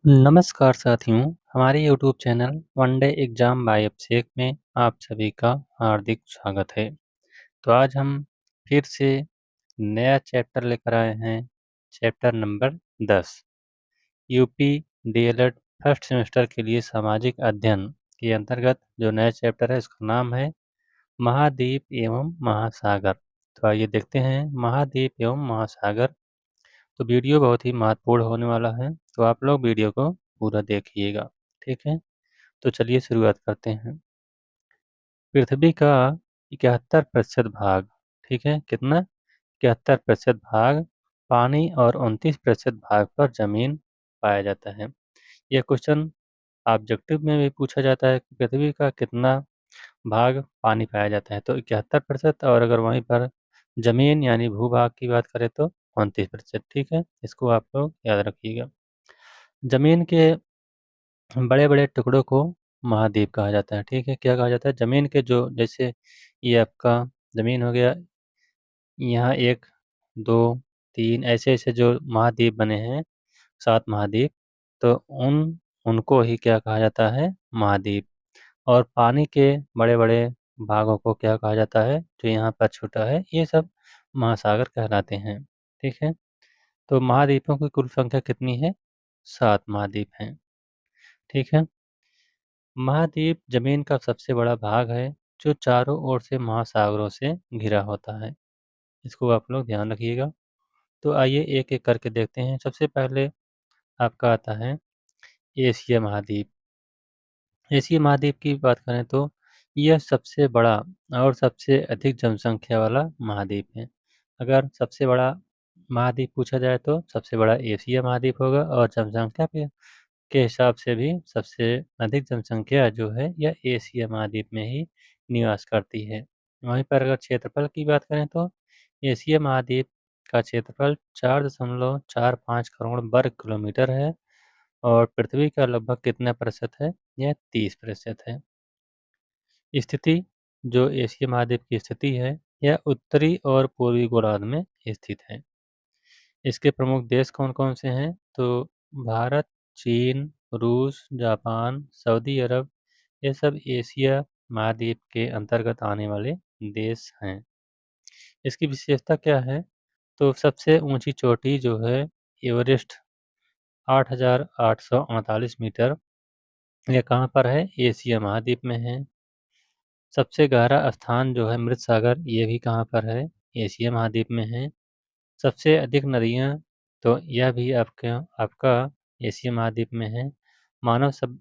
नमस्कार साथियों, हमारे YouTube channel one day exam by Abhishek में आप सभी का हार्दिक स्वागत है। तो आज हम फिर से नया चैप्टर लेकर आए हैं, chapter number 10 UP DElEd first semester के लिए सामाजिक अध्ययन के अंतर्गत जो नया चैप्टर है उसका नाम है महाद्वीप एवं महासागर। तो आइए देखते हैं महाद्वीप एवं महासागर। तो वीडियो बहुत ही महत्वपूर्ण होने वाला है, तो आप लोग वीडियो को पूरा देखिएगा। ठीक है, तो चलिए शुरुआत करते हैं। पृथ्वी का 71% भाग, ठीक है, कितना 71% भाग पानी और 29% भाग पर जमीन पाया जाता है। यह क्वेश्चन ऑब्जेक्टिव में भी पूछा जाता है कि पृथ्वी का कितना भाग पानी पाया जाता है, तो 71%, और अगर वहीं पर जमीन यानी भूभाग की बात करें तो 29%। ठीक है, इसको आप लोग याद रखिएगा। जमीन के बड़े-बड़े टुकड़ों को महाद्वीप कहा जाता है। ठीक है, क्या कहा जाता है? ज़मीन के जो, जैसे ये आपका ज़मीन हो गया, यहाँ 1, 2, 3 ऐसे-ऐसे जो महाद्वीप बने हैं, 7 महाद्वीप, तो उनको ही क्या कहा जाता है? महाद्वीप। और पानी के बड़े-बड़े भागों को क्या कहा जाता है? जो यहाँ पर छोटा है, ये सब महासागर कहलाते हैं। ठीक है, तो महाद्वीपों की कुल संख्या कितनी है? 7 महाद्वीप हैं। ठीक है। महाद्वीप जमीन का सबसे बड़ा भाग है जो चारों ओर से महासागरों से घिरा होता है। इसको आप लोग ध्यान रखिएगा। तो आइए एक एक करके देखते हैं। सबसे पहले आपका आता है एशिया महाद्वीप। एशिया महाद्वीप की बात करें तो यह सबसे बड़ा और सबसे अधिक जनसंख्या वाला महाद्वीप है। अगर सबसे बड़ा महाद्वीप पूछा जाए तो सबसे बड़ा एशिया महाद्वीप होगा, और जनसंख्या के हिसाब से भी सबसे अधिक जनसंख्या जो है यह एशिया महाद्वीप में ही निवास करती है। वहीं पर अगर क्षेत्रफल की बात करें तो एशिया महाद्वीप का क्षेत्रफल 4.45 करोड़ वर्ग किलोमीटर है, और पृथ्वी का लगभग कितना प्रतिशत है? यह 30% है। स्थिति, जो एशिया महाद्वीप की स्थिति है, यह उत्तरी और पूर्वी गोलार्ध में स्थित है। इसके प्रमुख देश कौन-कौन से हैं? तो भारत, चीन, रूस, जापान, सऊदी अरब, ये सब एशिया महाद्वीप के अंतर्गत आने वाले देश हैं। इसकी विशेषता क्या है? तो सबसे ऊंची चोटी जो है एवरेस्ट, 8,838 मीटर, ये कहाँ पर है? एशिया महाद्वीप में है। सबसे गहरा स्थान जो है मृत सागर, ये भी कहाँ पर है? एशिया महाद्वीप में है। सबसे अधिक नदियाँ, तो यह भी आपका आपका एशिया महाद्वीप में है।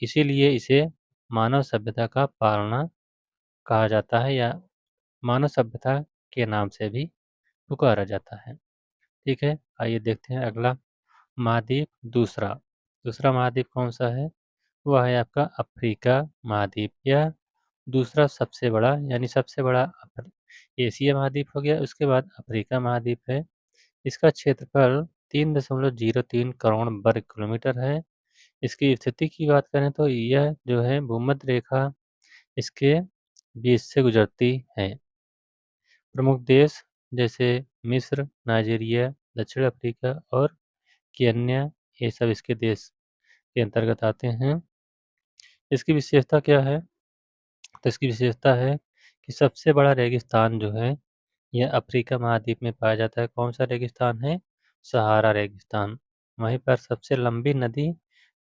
इसीलिए इसे मानव सभ्यता का पालना कहा जाता है, या मानव सभ्यता के नाम से भी पुकारा जाता है। ठीक है, आइए देखते हैं अगला महाद्वीप। दूसरा दूसरा महाद्वीप कौन सा है? वह है आपका अफ्रीका महाद्वीप। यह दूसरा सबसे बड़ा, यानी सबसे बड़ा एशिया महाद्वीप हो गया, उसके बाद अफ्रीका महाद्वीप है। इसका क्षेत्रफल 3.03 करोड़ वर्ग किलोमीटर है। इसकी स्थिति की बात करें तो यह जो है भूमध्य रेखा इसके बीच से गुजरती है। प्रमुख देश जैसे मिस्र, नाइजीरिया, दक्षिण अफ्रीका और केन्या, ये सब इसके देश के अंतर्गत आते हैं। इसकी विशेषता क्या है? तो इसकी विशेषता है कि सबसे बड़ा रेगिस्तान जो है यह अफ्रीका महाद्वीप में पाया जाता है। कौन सा रेगिस्तान है? सहारा रेगिस्तान। वहीं पर सबसे लंबी नदी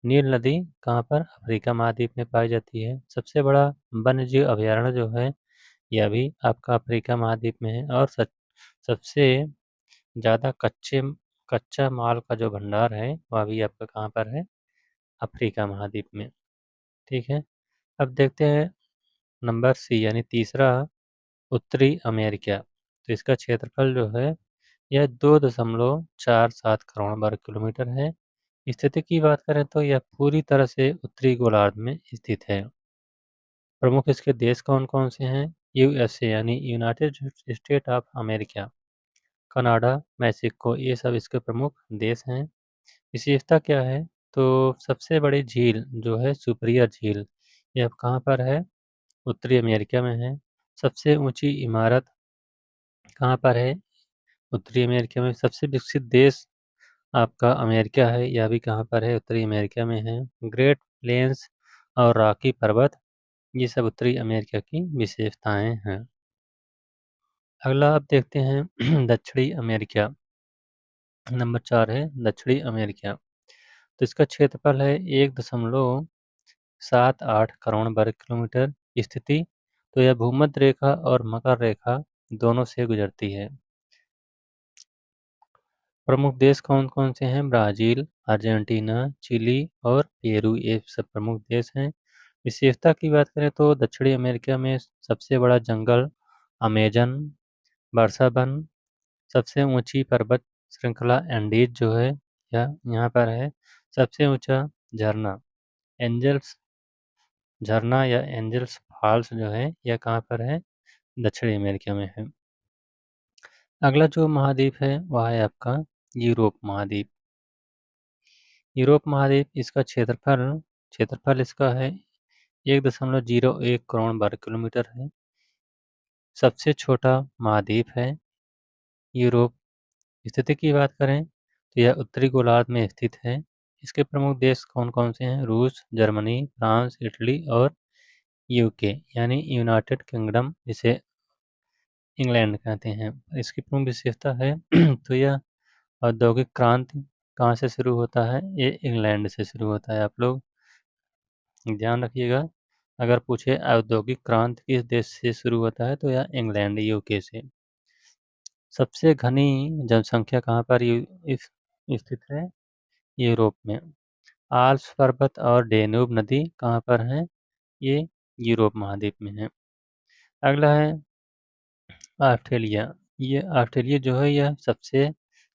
नील नदी कहाँ पर? अफ्रीका महाद्वीप में पाई जाती है। सबसे बड़ा वन्यजीव अभयारण्य जो है यह भी आपका अफ्रीका महाद्वीप में है। और सबसे ज़्यादा कच्चा माल का जो भंडार है वह भी आपका कहाँ पर है? अफ्रीका महाद्वीप में। ठीक है, अब देखते हैं नंबर सी, यानी तीसरा, उत्तरी अमेरिका। तो इसका क्षेत्रफल जो है यह 2.47 करोड़ वर्ग किलोमीटर है। स्थिति की बात करें तो यह पूरी तरह से उत्तरी गोलार्ध में स्थित है। प्रमुख इसके देश कौन-कौन से हैं? यूएसए यानी United state of America, Canada, Mexico, ये सब इसके प्रमुख देश हैं। विशेषता क्या है? तो सबसे बड़ी झील जो है सुपरियर झील, यह कहाँ पर है? उत्तरी अमेरिका में है। सबसे ऊंची इमारत कहाँ पर है? उत्तरी अमेरिका में। सबसे विकसित देश आपका अमेरिका है, यह भी कहाँ पर है? उत्तरी अमेरिका में है। ग्रेट प्लेन्स और रॉकी पर्वत, ये सब उत्तरी अमेरिका की विशेषताएं हैं। अगला आप देखते हैं दक्षिणी अमेरिका। नंबर 4 है दक्षिणी अमेरिका। तो इसका क्षेत्रफल है 1.78 करोड़ वर्ग किलोमीटर। स्थिति, तो यह भूमध्य रेखा और मकर रेखा दोनों से गुजरती है। प्रमुख देश कौन कौन से हैं? ब्राज़ील, अर्जेंटीना, चिली और पेरू, ये सब प्रमुख देश हैं। विशेषता की बात करें तो दक्षिणी अमेरिका में सबसे बड़ा जंगल अमेजन वर्षा वन, सबसे ऊंची पर्वत श्रृंखला एंडीज जो है यह यहाँ पर है। सबसे ऊंचा झरना एंजल्स झरना या एंजल्स फॉल्स जो है यह कहाँ पर है? दक्षिणी अमेरिका में है। अगला जो महाद्वीप है वह है आपका यूरोप महाद्वीप। यूरोप महाद्वीप, इसका क्षेत्रफल क्षेत्रफल इसका है 1.01 करोड़ वर्ग किलोमीटर है। सबसे छोटा महाद्वीप है यूरोप। स्थिति की बात करें तो यह उत्तरी गोलार्ध में स्थित है। इसके प्रमुख देश कौन कौन से हैं? रूस, जर्मनी, फ्रांस, इटली और यूके यानी यूनाइटेड किंगडम, जिसे इंग्लैंड कहते हैं। इसकी प्रमुख विशेषता है तो यह औद्योगिक क्रांति कहाँ से शुरू होता है? ये इंग्लैंड से शुरू होता है। आप लोग ध्यान रखिएगा, अगर पूछे औद्योगिक क्रांति किस देश से शुरू होता है तो यह इंग्लैंड यूके से। सबसे घनी जनसंख्या कहाँ पर स्थित है? यूरोप में। आल्प्स पर्वत और डेन्यूब नदी कहाँ पर है? ये यूरोप महाद्वीप में है। अगला है ऑस्ट्रेलिया। ये ऑस्ट्रेलिया जो है यह सबसे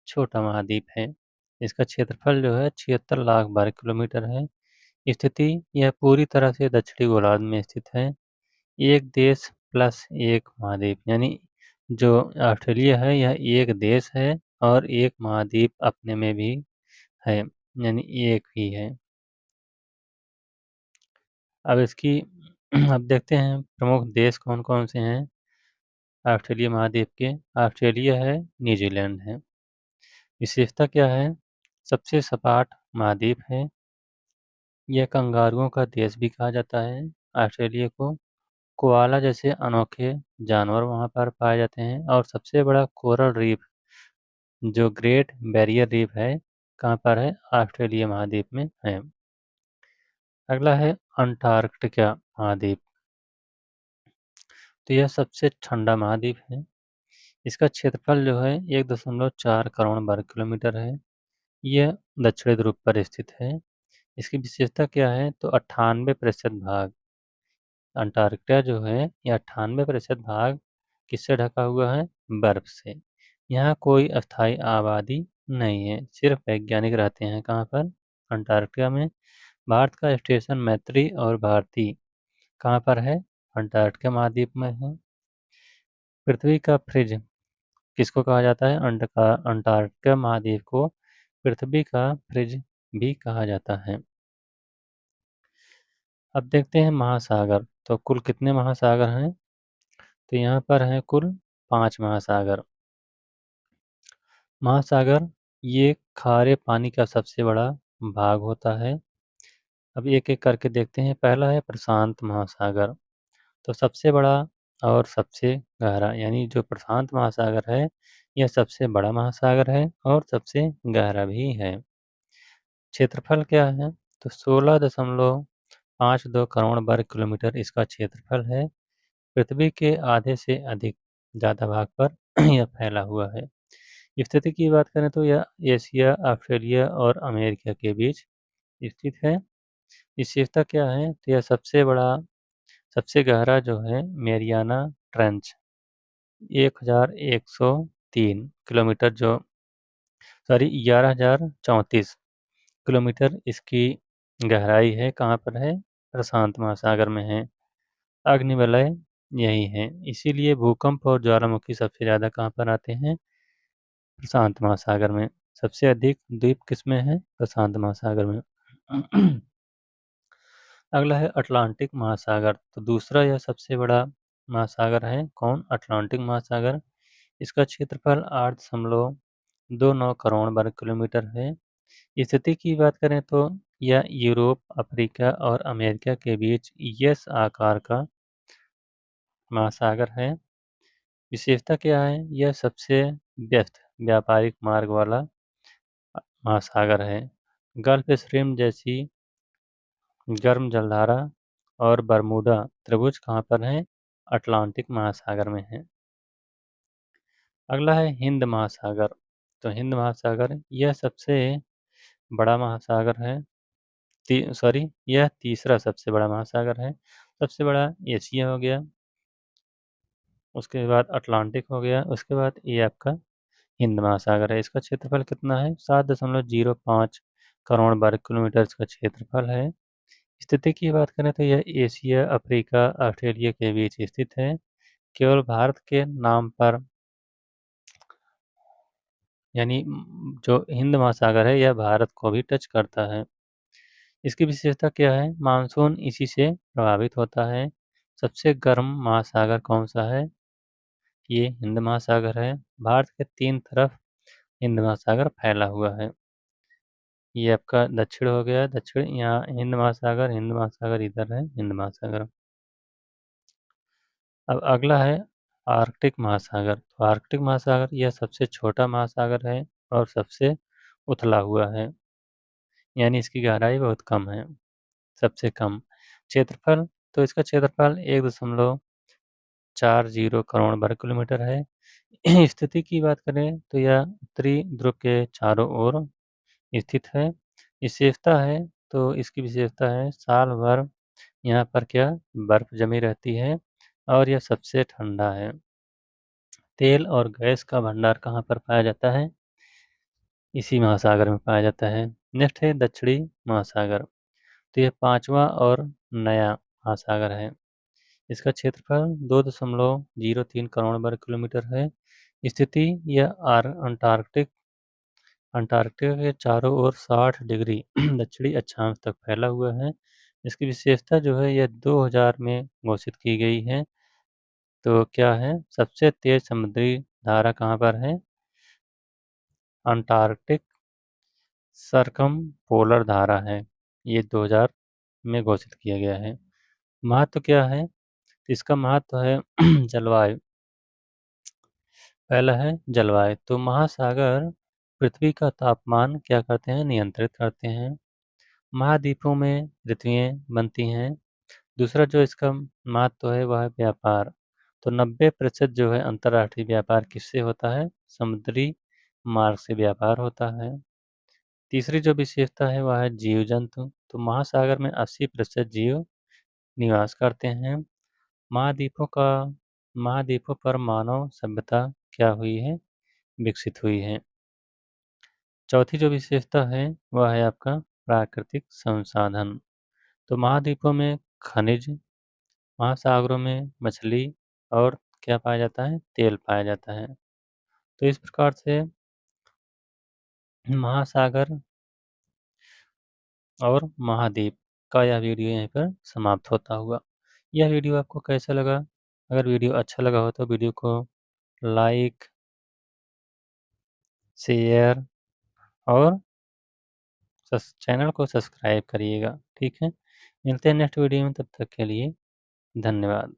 छोटा महाद्वीप है। इसका क्षेत्रफल जो है 76 लाख वर्ग किलोमीटर है। स्थिति, यह पूरी तरह से दक्षिणी गोलार्ध में स्थित है। एक देश प्लस एक महाद्वीप, यानी जो ऑस्ट्रेलिया है यह एक देश है और एक महाद्वीप अपने में भी है, यानी एक ही है। अब इसकी अब देखते हैं प्रमुख देश कौन कौन से हैं ऑस्ट्रेलिया महाद्वीप के। ऑस्ट्रेलिया है, न्यूजीलैंड है। विशेषता क्या है? सबसे सपाट महाद्वीप है। यह कंगारुओं का देश भी कहा जाता है ऑस्ट्रेलिया को। कोआला जैसे अनोखे जानवर वहाँ पर पाए जाते हैं। और सबसे बड़ा कोरल रीफ जो ग्रेट बैरियर रीफ है कहाँ पर है? ऑस्ट्रेलिया महाद्वीप में है। अगला है अंटार्कटिका महाद्वीप। तो यह सबसे ठंडा महाद्वीप है। इसका क्षेत्रफल जो है 1.4 करोड़ वर्ग किलोमीटर है। यह दक्षिणी ध्रुव पर स्थित है। इसकी विशेषता क्या है? तो 98% भाग अंटार्कटिका जो है यह 98% भाग किससे ढका हुआ है? बर्फ से। यहाँ कोई अस्थायी आबादी नहीं है, सिर्फ वैज्ञानिक रहते हैं। कहाँ पर? अंटार्कटिका में। भारत का स्टेशन मैत्री और भारती कहाँ पर है? अंटार्कटिका महाद्वीप में है। पृथ्वी का फ्रिज किसको कहा जाता है? अंटार्कटिका महाद्वीप को पृथ्वी का फ्रिज भी कहा जाता है। अब देखते हैं महासागर। तो कुल कितने महासागर हैं? तो यहाँ पर हैं कुल 5 महासागर। महासागर ये खारे पानी का सबसे बड़ा भाग होता है। अब एक एक करके देखते हैं। पहला है प्रशांत महासागर। तो सबसे बड़ा और सबसे गहरा, यानी जो प्रशांत महासागर है यह सबसे बड़ा महासागर है और सबसे गहरा भी है। क्षेत्रफल क्या है? तो 16.52 करोड़ वर्ग किलोमीटर इसका क्षेत्रफल है। पृथ्वी के आधे से अधिक ज़्यादा भाग पर यह फैला हुआ है। स्थिति की बात करें तो यह एशिया, ऑस्ट्रेलिया और अमेरिका के बीच स्थित है। विशेषता क्या है? तो यह सबसे गहरा जो है मेरियाना ट्रेंच 1103 किलोमीटर जो 11,034 किलोमीटर इसकी गहराई है। कहाँ पर है? प्रशांत महासागर में है। अग्निवलय यही है, इसीलिए भूकंप और ज्वालामुखी सबसे ज़्यादा कहाँ पर आते हैं? प्रशांत महासागर में। सबसे अधिक द्वीप किसमें है? प्रशांत महासागर में। अगला है अटलांटिक महासागर। तो दूसरा यह सबसे बड़ा महासागर है। कौन? अटलांटिक महासागर। इसका क्षेत्रफल 29 करोड़ वर्ग किलोमीटर है। स्थिति की बात करें तो यह यूरोप, अफ्रीका और अमेरिका के बीच एस आकार का महासागर है। विशेषता क्या है? यह सबसे व्यस्त व्यापारिक मार्ग वाला महासागर है। गल्फ स्ट्रीम जैसी गर्म जलधारा और बरमूडा त्रिभुज कहाँ पर है? अटलांटिक महासागर में है। अगला है हिंद महासागर। तो हिंद महासागर यह सबसे बड़ा महासागर है। यह तीसरा सबसे बड़ा महासागर है। सबसे बड़ा एशिया हो गया, उसके बाद अटलांटिक हो गया, उसके बाद ये आपका हिंद महासागर है। इसका क्षेत्रफल कितना है? 7.05 करोड़ वर्ग किलोमीटर इसका क्षेत्रफल है। स्थिति की बात करें तो यह एशिया, अफ्रीका, ऑस्ट्रेलिया के बीच स्थित है। केवल भारत के नाम पर, यानी जो हिंद महासागर है यह भारत को भी टच करता है। इसकी विशेषता क्या है? मानसून इसी से प्रभावित होता है। सबसे गर्म महासागर कौन सा है? ये हिंद महासागर है। भारत के 3 तरफ हिंद महासागर फैला हुआ है। ये आपका दक्षिण हो गया, दक्षिण यहाँ हिंद महासागर इधर है, हिंद महासागर। अब अगला है आर्कटिक महासागर। तो आर्कटिक महासागर यह सबसे छोटा महासागर है और सबसे उथला हुआ है, यानी इसकी गहराई बहुत कम है, सबसे कम। क्षेत्रफल, तो इसका क्षेत्रफल 1.40 करोड़ वर्ग किलोमीटर है। स्थिति की बात करें तो यह उत्तरी ध्रुव के चारों ओर स्थित है। विशेषता है, तो इसकी विशेषता है साल भर यहाँ पर क्या बर्फ जमी रहती है और यह सबसे ठंडा है। तेल और गैस का भंडार कहाँ पर पाया जाता है? इसी महासागर में पाया जाता है। नेक्स्ट है दक्षिणी महासागर। तो यह पांचवा और नया महासागर है। इसका क्षेत्रफल 2.03 करोड़ वर्ग किलोमीटर है। स्थिति यह अंटार्कटिका के चारों ओर 60 डिग्री दक्षिणी अक्षांश तक फैला हुआ है। इसकी विशेषता जो है यह 2000 में घोषित की गई है। तो क्या है? सबसे तेज समुद्री धारा कहाँ पर है? अंटार्कटिक सरकम पोलर धारा है। ये 2000 में घोषित किया गया है। महत्व क्या है? इसका महत्व है जलवायु। पहला है जलवायु। तो महासागर पृथ्वी का तापमान क्या करते हैं? नियंत्रित करते हैं। महाद्वीपों में ऋतुएं बनती हैं। दूसरा जो इसका महत्व है वह है व्यापार। तो 90% जो है अंतर्राष्ट्रीय व्यापार किससे होता है? समुद्री मार्ग से व्यापार होता है। तीसरी जो विशेषता है वह है जीव जंतु। तो महासागर में 80% जीव निवास करते हैं। महाद्वीपों का महाद्वीपों पर मानव सभ्यता क्या हुई है? विकसित हुई है। चौथी जो विशेषता है वह है आपका प्राकृतिक संसाधन। तो महाद्वीपों में खनिज, महासागरों में मछली और क्या पाया जाता है? तेल पाया जाता है। तो इस प्रकार से महासागर और महाद्वीप का यह वीडियो यहीं पर समाप्त होता हुआ। यह वीडियो आपको कैसा लगा? अगर वीडियो अच्छा लगा हो तो वीडियो को लाइक, शेयर और चैनल को सब्सक्राइब करिएगा। ठीक है, मिलते हैं नेक्स्ट वीडियो में, तब तक के लिए धन्यवाद।